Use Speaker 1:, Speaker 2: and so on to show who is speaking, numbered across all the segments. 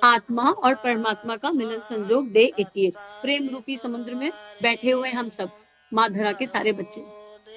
Speaker 1: आत्मा और परमात्मा का मिलन संजोग डे 88। प्रेम रूपी समुद्र में बैठे हुए हम सब, माँ धरा के सारे बच्चे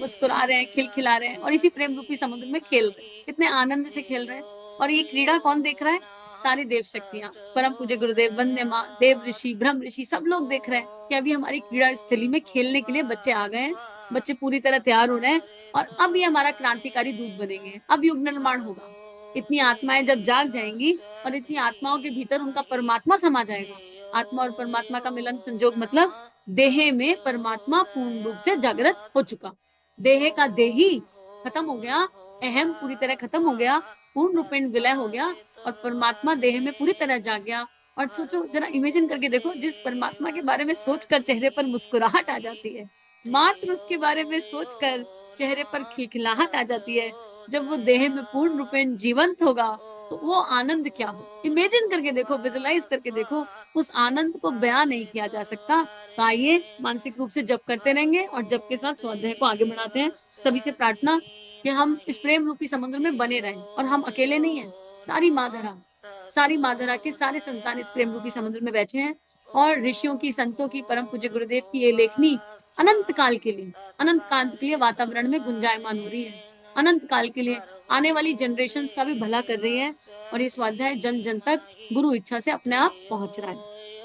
Speaker 1: मुस्कुरा रहे हैं, खिलखिला रहे हैं और इसी प्रेम रूपी समुद्र में खेल रहे हैं। कितने आनंद से खेल रहे हैं। और ये क्रीड़ा कौन देख रहा है? सारी देव शक्तियां, परम पूज्य गुरुदेव, वंदे माँ, देव ऋषि, ब्रह्म ऋषि, सब लोग देख रहे हैं कि अभी हमारी क्रीड़ा स्थली में खेलने के लिए बच्चे आ गए हैं। बच्चे पूरी तरह तैयार हो रहे हैं और अब ये हमारा क्रांतिकारी दूत बनेंगे। अब युग निर्माण होगा। इतनी आत्माएं जब जाग जाएंगी और इतनी आत्माओं के भीतर उनका परमात्मा समा जाएगा। आत्मा और परमात्मा का मिलन संजोग मतलब देह में परमात्मा पूर्ण रूप से जागृत हो चुका। देह का देही खत्म हो गया, अहम पूरी तरह खत्म हो गया, पूर्ण रूपेण विलय हो गया और परमात्मा देह में पूरी तरह जाग गया। और सोचो, जरा इमेजिन करके देखो, जिस परमात्मा के बारे में सोचकर चेहरे पर मुस्कुराहट आ जाती है, मात्र उसके बारे में सोचकर चेहरे पर खिलखिलाहट आ जाती है, जब वो देह में पूर्ण रूपेण जीवंत होगा तो वो आनंद क्या हो। इमेजिन करके देखो, विजुलाइज करके देखो, उस आनंद को बयां नहीं किया जा सकता। तो आइए मानसिक रूप से जप करते रहेंगे और जप के साथ स्वाध्याय को आगे बढ़ाते हैं। सभी से प्रार्थना कि हम इस प्रेम रूपी समुद्र में बने रहें और हम अकेले नहीं हैं। सारी माधरा के सारे संतान इस प्रेम रूपी समुद्र में बैठे हैं और ऋषियों की, संतों की, परम पूज्य गुरुदेव की ये लेखनी अनंत काल के लिए वातावरण में गुंजायमान हो रही है। अनंत काल के लिए आने वाली जनरेशन्स का भी भला कर रही है और ये स्वाध्याय जन जन तक गुरु इच्छा से अपने आप पहुंच रहा है।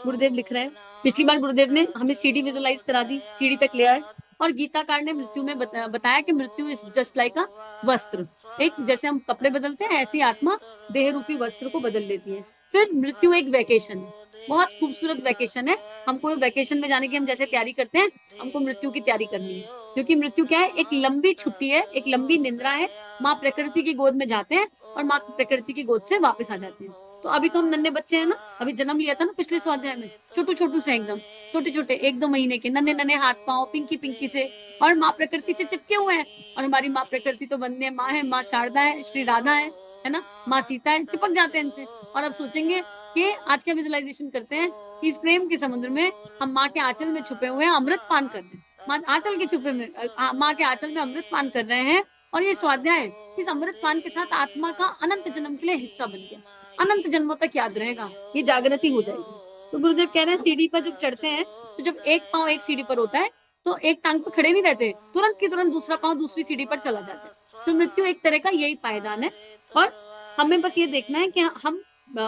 Speaker 1: गुरुदेव लिख रहे हैं, पिछली बार गुरुदेव ने हमें सीढ़ी विजुलाइज करा दी, सीढ़ी तक ले आए और गीताकार ने मृत्यु में बताया कि मृत्यु इज जस्ट लाइक अ वस्त्र। एक जैसे हम कपड़े बदलते हैं, ऐसी आत्मा देह रूपी वस्त्र को बदल लेती है। फिर मृत्यु एक वैकेशन है, बहुत खूबसूरत वैकेशन है। हमको वैकेशन में जाने की हम जैसे तैयारी करते हैं, हमको मृत्यु की तैयारी करनी है। क्योंकि मृत्यु क्या है? एक लंबी छुट्टी है, एक लंबी निद्रा है। माँ प्रकृति की गोद में जाते हैं और माँ प्रकृति की गोद से वापस आ जाते हैं। तो अभी तो हम नन्हे बच्चे हैं ना, अभी जन्म लिया था ना पिछले स्वाध्याय में, छोटू छोटू से एकदम, छोटे छोटे 1-2 महीने के नन्हे नन्हे हाथ पांव पिंकी पिंकी से, और माँ प्रकृति से चिपके हुए हैं। और हमारी माँ प्रकृति तो वंदे माँ है, माँ शारदा है, श्री राधा है ना, माँ सीता है, चिपक जाते हैं इनसे। और अब सोचेंगे कि आज का विजुलाइजेशन करते हैं कि इस प्रेम के समुद्र में हम माँ के आंचल में छुपे हुए हैं, अमृत पान कर रहे हैं। माँ आंचल के छुपे में माँ के आंचल में अमृत पान कर रहे हैं। और ये स्वाध्याय इस अमृत पान के साथ आत्मा का अनंत जन्म के लिए हिस्सा बन गया, अनंत जन्मों तक याद रहेगा, ये जागृति हो जाएगी। तो गुरुदेव कह रहे हैं, सीढ़ी पर जब चढ़ते हैं तो जब एक पांव एक सीढ़ी पर होता है तो एक टांग पर खड़े नहीं रहते, तुरंत की तुरंत दूसरा पांव दूसरी सीढ़ी पर चला जाता है। तो मृत्यु एक तरह का यही पायदान है और हमें बस ये देखना है कि हम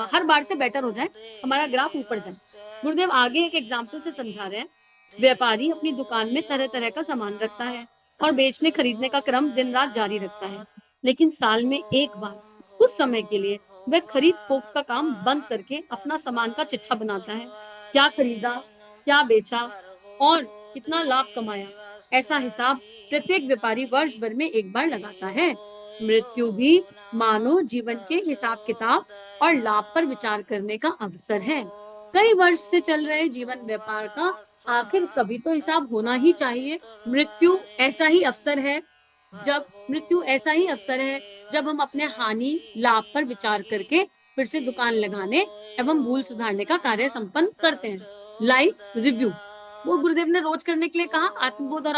Speaker 1: हर बार से बेटर हो जाए, हमारा ग्राफ ऊपर जाए। गुरुदेव आगे एक एग्जाम्पल से समझा रहे हैं। व्यापारी अपनी दुकान में तरह तरह का सामान रखता है और बेचने खरीदने का क्रम दिन रात जारी रखता है, लेकिन साल में एक बार कुछ समय के लिए वह खरीद फोक का काम बंद करके अपना सामान का चिट्ठा बनाता है। क्या खरीदा, क्या बेचा और कितना लाभ कमाया, ऐसा हिसाब प्रत्येक व्यापारी वर्ष भर में एक बार लगाता है। मृत्यु भी मानव जीवन के हिसाब किताब और लाभ पर विचार करने का अवसर है। कई वर्ष से चल रहे जीवन व्यापार का आखिर कभी तो हिसाब होना ही चाहिए। मृत्यु ऐसा ही अवसर है जब हम अपने हानि लाभ पर विचार करके फिर से दुकान लगाने एवं भूल सुधारने का कार्य संपन्न करते हैं। लाइफ रिव्यू वो गुरुदेव ने रोज करने के लिए कहा। आत्मबोध और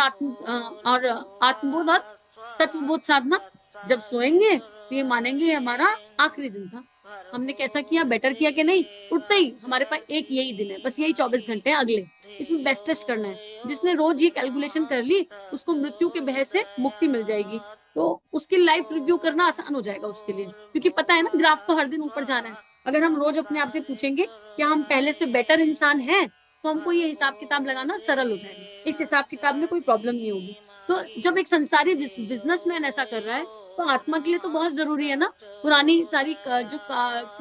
Speaker 1: तत्वबोध साधना। जब सोएंगे तो ये मानेंगे ये हमारा आखिरी दिन था, हमने कैसा किया, बेटर किया कि नहीं। उठते ही हमारे पास एक यही दिन है, बस यही 24 घंटे हैं अगले, इसमें बेस्टेस्ट करना है। जिसने रोज ये कैलकुलेशन कर ली उसको मृत्यु के भय से मुक्ति मिल जाएगी। तो उसकी लाइफ रिव्यू करना आसान हो जाएगा उसके लिए, क्योंकि पता है ना ग्राफ तो हर दिन ऊपर जा रहा है। अगर हम रोज अपने आप से पूछेंगे कि हम पहले से बेटर इंसान हैं, तो हमको ये हिसाब किताब लगाना सरल हो जाएगा। इस हिसाब किताब में कोई प्रॉब्लम नहीं होगी। तो जब एक संसारी बिजनेसमैन ऐसा कर रहा है तो आत्मा के लिए तो बहुत जरूरी है ना, पुरानी सारी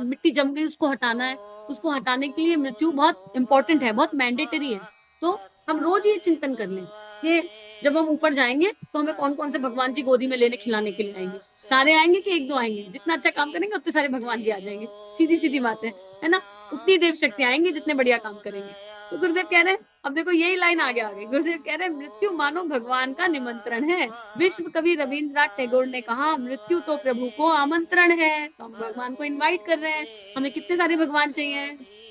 Speaker 1: मिट्टी जम गई उसको हटाना है। उसको हटाने के लिए मृत्यु बहुत इंपॉर्टेंट है, बहुत मैंडेटरी है। तो हम रोज ये चिंतन कर लें कि जब हम ऊपर जाएंगे तो हमें कौन कौन से भगवान जी गोदी में लेने खिलाने के लिए आएंगे। सारे आएंगे कि 1-2 आएंगे? जितना अच्छा काम करेंगे उतने सारे भगवान जी आ जाएंगे। सीधी सीधी बात है ना। उतनी देव शक्ति आएंगी जितने बढ़िया काम करेंगे। तो गुरुदेव कह रहे हैं, अब देखो यही लाइन आगे आ गई। गुरुदेव कह रहे हैं, मृत्यु मानो भगवान का निमंत्रण है। विश्व कवि रविंद्रनाथ टैगोर ने कहा, मृत्यु तो प्रभु को आमंत्रण है। तो हम भगवान को इनवाइट कर रहे हैं। हमें कितने सारे भगवान चाहिए?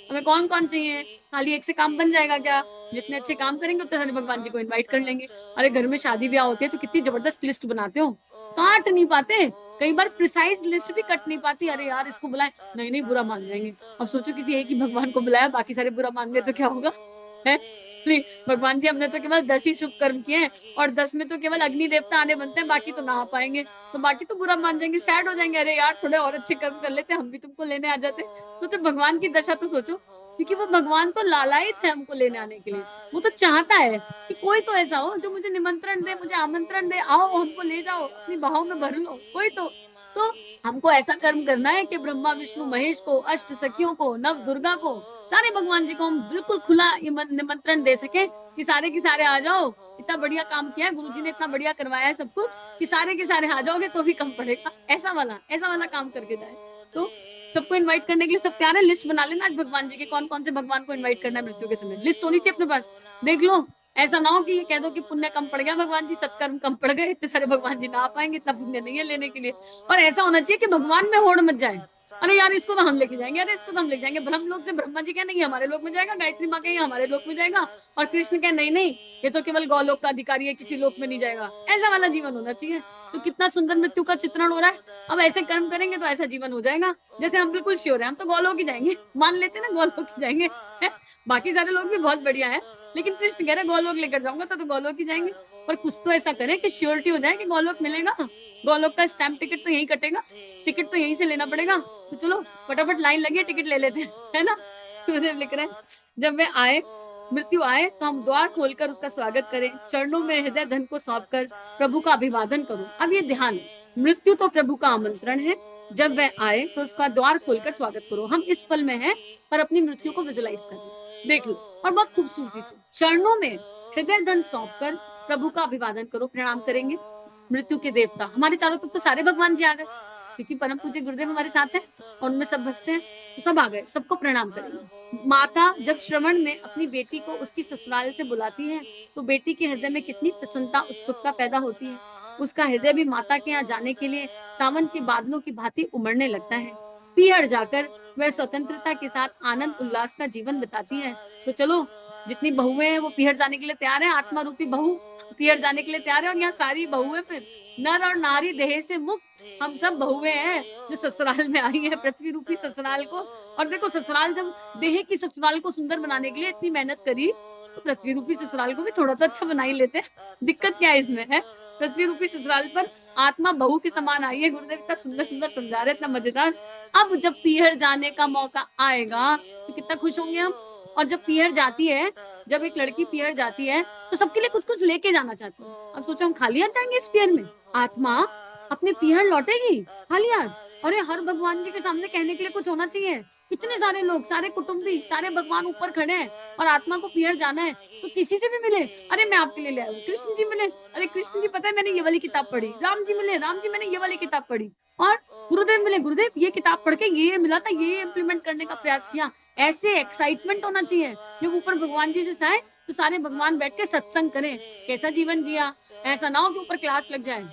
Speaker 1: हमें कौन कौन चाहिए? खाली एक से काम बन जाएगा क्या? जितने अच्छे काम करेंगे उतने सारे भगवान जी को इनवाइट कर लेंगे। अरे घर में शादी ब्याह होती है तो कितनी जबरदस्त लिस्ट बनाते हो, काट नहीं पाते। कई बार प्रिसाइज लिस्ट भी कट नहीं पाती, अरे यार इसको बुलाएं, नहीं नहीं बुरा मान जाएंगे। अब सोचो किसी एक ही भगवान को बुलाया, बाकी सारे बुरा मान गए तो क्या होगा, है? नहीं, भगवान जी हमने तो केवल 10 ही शुभ कर्म किए हैं, और 10 में तो केवल अग्नि देवता आने बनते हैं, बाकी तो ना आ पाएंगे। तो बाकी तो बुरा मान जाएंगे, सैड हो जाएंगे, अरे यार थोड़े और अच्छे कर्म कर लेते, हम भी तुमको लेने आ जाते। सोचो भगवान की दशा तो सोचो, क्योंकि वो भगवान तो लालायित है हमको लेने आने के लिए। वो तो चाहता है कि कोई तो ऐसा हो जो मुझे निमंत्रण दे, मुझे आमंत्रण दे, आओ हमको ले जाओ, अपनी बाहों में भर लो, कोई तो हमको ऐसा कर्म करना है कि ब्रह्मा विष्णु महेश को, अष्ट सखियों को, नव दुर्गा को, सारे भगवान जी को हम बिल्कुल खुला निमंत्रण दे सके कि सारे के सारे आ जाओ। इतना बढ़िया काम किया है गुरु जी ने, इतना बढ़िया करवाया है सब कुछ, कि सारे के सारे आ जाओगे तो भी कम पड़ेगा, ऐसा वाला काम करके जाए। तो सबको इनवाइट करने के लिए सब तैयार है, लिस्ट बना लेना आज भगवान जी के, कौन कौन से भगवान को इनवाइट करना है मृत्यु के समय, लिस्ट होनी चाहिए अपने पास। देख लो, ऐसा ना हो कि ये कह दो कि पुण्य कम पड़ गया भगवान जी, सत्कर्म कम पड़ गए, इतने सारे भगवान जी ना आ पाएंगे, इतना पुण्य नहीं है लेने के लिए। और ऐसा होना चाहिए कि भगवान में होड़ मच जाए, अरे यार इसको तो हम लेके जाएंगे, अरे इसको तो हम लेके जाएंगे। ब्रह्म लोक से ब्रह्मा जी कहे नहीं हमारे लोक में जाएगा, गायत्री माँ कहे हमारे लोक में जाएगा, और कृष्ण कहे नहीं नहीं ये तो केवल गौलोक का अधिकारी है, किसी लोक में नहीं जाएगा। ऐसा वाला जीवन होना चाहिए। तो कितना सुंदर मृत्यु का चित्रण हो रहा है। अब ऐसे कर्म करेंगे तो ऐसा जीवन हो जाएगा, जैसे हम बिल्कुल श्योर है हम तो गौलोक ही जाएंगे, मान लेते ना गौलोक ही जाएंगे, है? बाकी सारे लोग भी बहुत बढ़िया है, लेकिन कृष्ण कह रहे गोलोक लेकर जाऊंगा तो गोलोक ही जाएंगे। पर कुछ तो ऐसा करें कि श्योरिटी हो जाए कि गोलोक मिलेगा, गोलोक का स्टैम्प टिकट तो यही कटेगा, टिकट तो यहीं से लेना पड़ेगा। तो चलो फटाफट लाइन लगी, टिकट ले लेते हैं, है ना? गुरुदेव लिख रहे हैं, जब वे आए, मृत्यु आए तो हम द्वार खोलकर उसका स्वागत करें, चरणों में हृदय धन को सौंपकर प्रभु का अभिवादन करो। अब ये ध्यान है, मृत्यु तो प्रभु का आमंत्रण है, जब वह आए तो उसका द्वार खोलकर स्वागत करो। हम इस पल में हैं, पर अपनी मृत्यु को विजुलाइज करें, देख लो, और बहुत खूबसूरती से चरणों में हृदय धन सौंपकर प्रभु का अभिवादन करो, प्रणाम करेंगे। मृत्यु के देवता हमारे चारों तरफ तो सारे भगवान जी आ गए, क्योंकि परम पूज्य गुरुदेव हमारे साथ हैं और उनमें सब बसते हैं, तो सब आ गए, सबको प्रणाम करेंगे। माता जब श्रवण में अपनी बेटी को उसकी ससुराल से बुलाती है, तो बेटी के हृदय में कितनी प्रसन्नता, उत्सुकता पैदा होती है। उसका हृदय भी माता के यहाँ जाने के लिए सावन के बादलों की भांति उमड़ने लगता है। पीहर जाकर वह स्वतंत्रता के साथ आनंद उल्लास का जीवन बिताती है। तो चलो, जितनी बहुएं हैं वो पीहर जाने के लिए तैयार है, आत्मा रूपी बहू पीहर जाने के लिए तैयार है, और यहाँ सारी बहुएं, फिर नर और नारी देह से मुक्त हम सब बहुएं हैं जो ससुराल में आई है, पृथ्वी रूपी ससुराल को। और देखो, ससुराल जब देह की ससुराल को सुंदर बनाने के लिए इतनी मेहनत करी, तो पृथ्वी रूपी ससुराल को भी थोड़ा तो अच्छा बना ही लेते हैं, दिक्कत क्या है इसमें, है? पृथ्वी रूपी ससुराल पर आत्मा बहू के समान आई है, गुरुदेव इतना सुंदर सुंदर समझा रहे, इतना मजेदार। अब जब पीहर जाने का मौका आएगा तो कितना खुश होंगे हम। और जब पीहर जाती है, जब एक लड़की पीहर जाती है, तो सबके लिए कुछ कुछ लेके जाना चाहती है। अब सोचो हम खाली हाथ जाएंगे इस पीहर में, आत्मा अपने पीहर लौटेगी खाली हाथ? अरे हर भगवान जी के सामने कहने के लिए कुछ होना चाहिए। इतने सारे लोग, सारे कुटुंबी, सारे भगवान ऊपर खड़े हैं, और आत्मा को पीहर जाना है, तो किसी से भी मिले, अरे मैं आपके लिए ले आऊं, कृष्ण जी मिले, अरे कृष्ण जी पता है मैंने ये वाली किताब पढ़ी, राम जी मिले, राम जी मैंने ये वाली किताब पढ़ी, और गुरुदेव मिले, गुरुदेव ये किताब पढ़ के ये मिला था, ये इम्प्लीमेंट करने का प्रयास किया। ऐसे एक्साइटमेंट होना चाहिए। जब ऊपर भगवान जी से जाए तो सारे भगवान बैठ के सत्संग करें, कैसा जीवन जिया। ऐसा ना हो कि ऊपर क्लास लग जाए,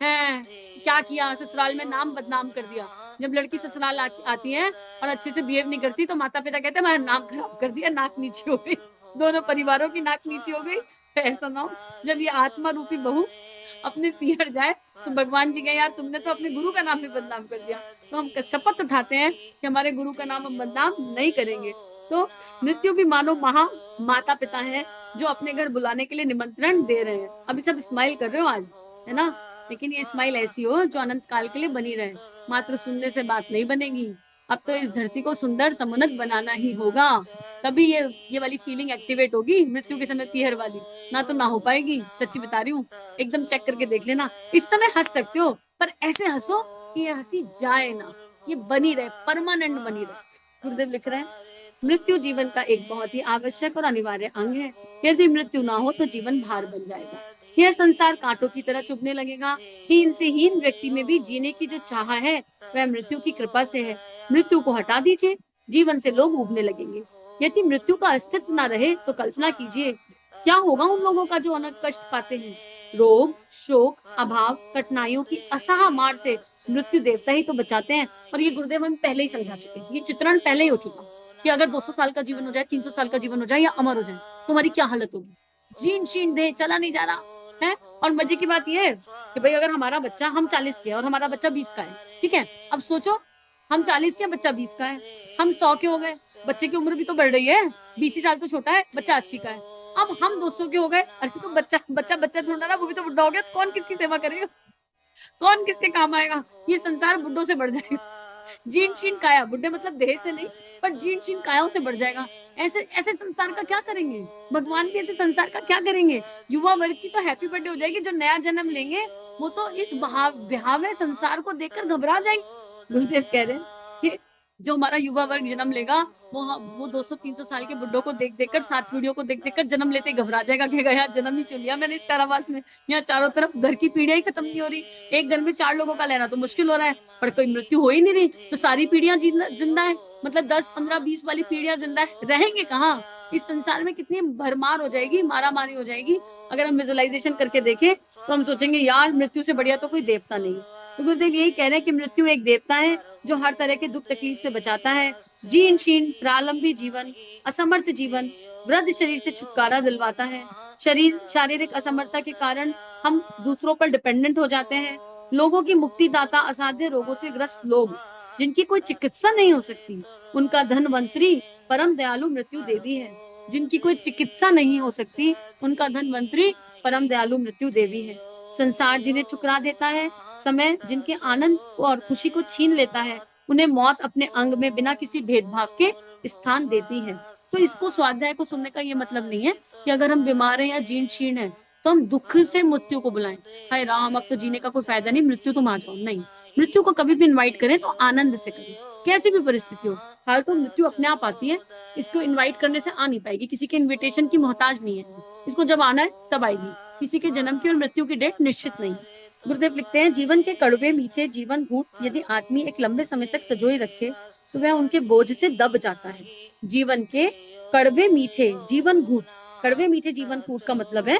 Speaker 1: है क्या किया, ससुराल में नाम बदनाम कर दिया। जब लड़की ससुराल आती है और अच्छे से बिहेव नहीं करती, तो माता पिता कहते हैं हमारा नाम खराब कर दिया, नाक नीची हो गई, दोनों परिवारों की नाक नीची हो गई। तो ऐसा ना हो, जब ये आत्मा रूपी बहू अपने पीहर जाए, तो भगवान जी कहे यार तुमने तो अपने गुरु का नाम भी बदनाम कर दिया। तो हम शपथ उठाते हैं कि हमारे गुरु का नाम हम बदनाम नहीं करेंगे। तो मृत्यु भी मानो महा माता पिता है, जो अपने घर बुलाने के लिए निमंत्रण दे रहे हैं। अभी सब स्माइल कर रहे हो आज, है ना? लेकिन ये स्माइल ऐसी हो जो अनंत काल के लिए बनी रहे, मात्र सुनने से बात नहीं बनेगी। अब तो इस धरती को सुंदर समुन्नत बनाना ही होगा, तभी ये वाली फीलिंग एक्टिवेट होगी मृत्यु के समय पीहर वाली, ना तो ना हो पाएगी। सच्ची बता रही हूँ, एकदम चेक करके देख लेना। इस समय हंस सकते हो, पर ऐसे हंसो कि ये हंसी जाए ना, ये बनी रहे, परमानेंट बनी रहे। गुरुदेव लिख रहे हैं, मृत्यु जीवन का एक बहुत ही आवश्यक और अनिवार्य अंग है। यदि मृत्यु ना हो तो जीवन भार बन जाएगा, यह संसार कांटों की तरह चुभने लगेगा। हीन से हीन व्यक्ति में भी जीने की जो चाह है, वह मृत्यु की कृपा से है। मृत्यु को हटा दीजिए, जीवन से लोग उबने लगेंगे। यदि मृत्यु का अस्तित्व न रहे तो कल्पना कीजिए क्या होगा उन लोगों का जो अनंत कष्ट पाते हैं। रोग, शोक, अभाव, कठिनाइयों की असह मार से मृत्यु देवता ही तो बचाते हैं। और ये गुरुदेव हम पहले ही समझा चुके हैं, ये चित्रण पहले ही हो चुका कि अगर 200 साल का जीवन हो जाए, 300 साल का जीवन हो जाए, या अमर हो जाए, तो हमारी क्या हालत होगी। जीन शीन देह, चला नहीं जा रहा है, और मजे की बात ये है कि भाई अगर हमारा बच्चा, हम 40 के हैं और हमारा बच्चा 20 का है, ठीक है? अब सोचो, हम 40 के हैं, बच्चा 20 का है, हम 100 के हो गए, बच्चे की उम्र भी तो बढ़ रही है, 20 ही साल तो छोटा है, बच्चा 80 का है। अब हम 200 के हो गए, अरे तो बच्चा बच्चा बच्चा थोड़ा ना, वो भी तो बुढ़ा हो गया, तो कौन किसकी सेवा करेगा? कौन किसके काम आएगा? ये संसार बुड्ढों से बढ़ जाएगा। जीर्ण शीर्ण काया, बुड्ढे मतलब देह से नहीं, पर जीर्ण शीर्ण कायाओं से बढ़ जाएगा। ऐसे ऐसे संसार का क्या करेंगे? भगवान भी ऐसे संसार का क्या करेंगे? युवा वर्ग की तो हैप्पी बर्थडे हो जाएगी, जो नया जन्म लेंगे वो तो इस बहावे संसार को देखकर घबरा जाएंगे। गुरुदेव कह रहे हैं कि जो हमारा युवा वर्ग जन्म लेगा, वो 200-300 साल के बुड्ढों को देख देखकर, 7 पीढ़ियों को देख देखकर जन्म लेते ही घबरा जाएगा, कहेगा यार जन्म ही क्यों लिया मैंने इस कारावास में। यहाँ चारों तरफ घर की पीढ़ियां ही खत्म नहीं हो रही, एक घर में 4 लोगों का लेना तो मुश्किल हो रहा है, पर कोई मृत्यु हो ही नहीं रही, तो सारी पीढ़ियां जिंदा है, मतलब 10, 15, 20 वाली पीढ़ियां जिंदा है, रहेंगे कहाँ? इस संसार में कितनी भरमार हो जाएगी, मारामारी हो जाएगी। अगर हम विजुअलाइजेशन करके देखें तो हम सोचेंगे यार मृत्यु से बढ़िया तो कोई देवता नहीं है। तो गुरुदेव यही कह रहे हैं कि मृत्यु एक देवता है जो हर तरह के दुख तकलीफ से बचाता है। जीर्ण शीर्ण प्रारंभी जीवन, असमर्थ जीवन, वृद्ध शरीर से छुटकारा दिलवाता है। शारीरिक असमर्थता के कारण हम दूसरों पर डिपेंडेंट हो जाते हैं। लोगों की मुक्ति दाता, असाध्य रोगों से ग्रस्त लोग जिनकी कोई चिकित्सा नहीं हो सकती, उनका धनवंतरी परम दयालु मृत्यु देवी है। जिनकी कोई चिकित्सा नहीं हो सकती, उनका धनवंतरी परम दयालु मृत्यु देवी है। संसार जिन्हें ठुकरा देता है, समय जिनके आनंद और खुशी को छीन लेता है, उन्हें मौत अपने अंग में बिना किसी भेदभाव के स्थान देती है। तो इसको, स्वाध्याय को सुनने का ये मतलब नहीं है कि अगर हम बीमार हैं या जीर्ण शीर्ण हैं तो हम दुख से मृत्यु को बुलाएं, हाय राम अब तो जीने का कोई फायदा नहीं, मृत्यु तुम आ जाओ। नहीं, मृत्यु को कभी भी इनवाइट करें तो आनंद से करें, कैसी भी परिस्थिति हो। हाल तो मृत्यु अपने आप आती है, इसको इनवाइट करने से आ नहीं पाएगी, किसी के इन्विटेशन की मोहताज नहीं है। इसको जब आना है तब आएगी, किसी के जन्म की और मृत्यु की डेट निश्चित नहीं है। गुरुदेव लिखते हैं, जीवन के कड़वे मीठे जीवन घूंट यदि आदमी एक लंबे समय तक सजोए रखे तो वह उनके बोझ से दब जाता है। जीवन के कड़वे मीठे जीवन घूंट, कड़वे मीठे जीवन घूंट का मतलब है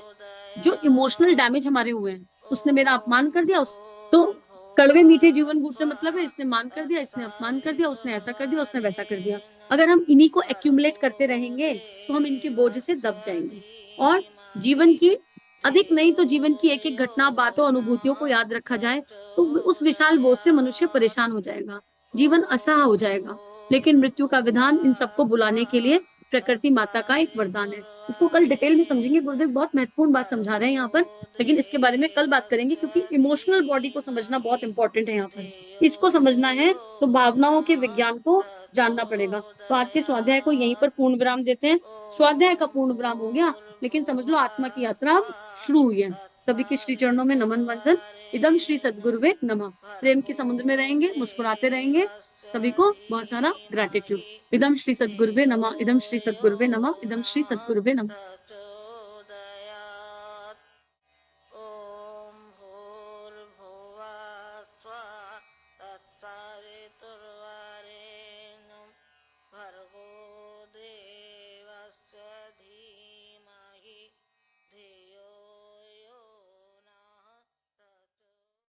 Speaker 1: जो इमोशनल डैमेज हमारे हुए हैं, उसने मेरा अपमान कर दिया, उस तो कड़वे मीठे जीवन घूंट से मतलब है इसने मान कर दिया, इसने अपमान कर दिया, उसने ऐसा कर दिया, उसने वैसा कर दिया। अगर हम इन्हीं को एक्यूमुलेट करते रहेंगे तो हम इनके बोझ से दब जाएंगे। और जीवन की अधिक नहीं तो जीवन की एक एक घटना, बातों, अनुभूतियों को याद रखा जाए तो उस विशाल बोझ से मनुष्य परेशान हो जाएगा, जीवन असह हो जाएगा। लेकिन मृत्यु का विधान इन सबको बुलाने के लिए प्रकृति माता का एक वरदान है। इसको कल डिटेल में समझेंगे, गुरुदेव बहुत महत्वपूर्ण बात समझा रहे हैं यहाँ पर, लेकिन इसके बारे में कल बात करेंगे क्योंकि इमोशनल बॉडी को समझना बहुत इंपॉर्टेंट है यहाँ पर। इसको समझना है तो भावनाओं के विज्ञान को जानना पड़ेगा। तो आज के स्वाध्याय को यहीं पर पूर्ण विराम देते हैं। स्वाध्याय का पूर्ण विराम हो गया, लेकिन समझ लो आत्मा की यात्रा अब शुरू हुई है। सभी के श्री चरणों में नमन वंदन। इदम श्री सद्गुरुवे नमः। प्रेम के समुद्र में रहेंगे, मुस्कुराते रहेंगे। सभी को बहुत सारा ग्रैटिट्यूड। इदम श्री सद्गुरुवे नमः, इदम श्री सद्गुरुवे नमः, इदम श्री सद्गुरुवे नमः।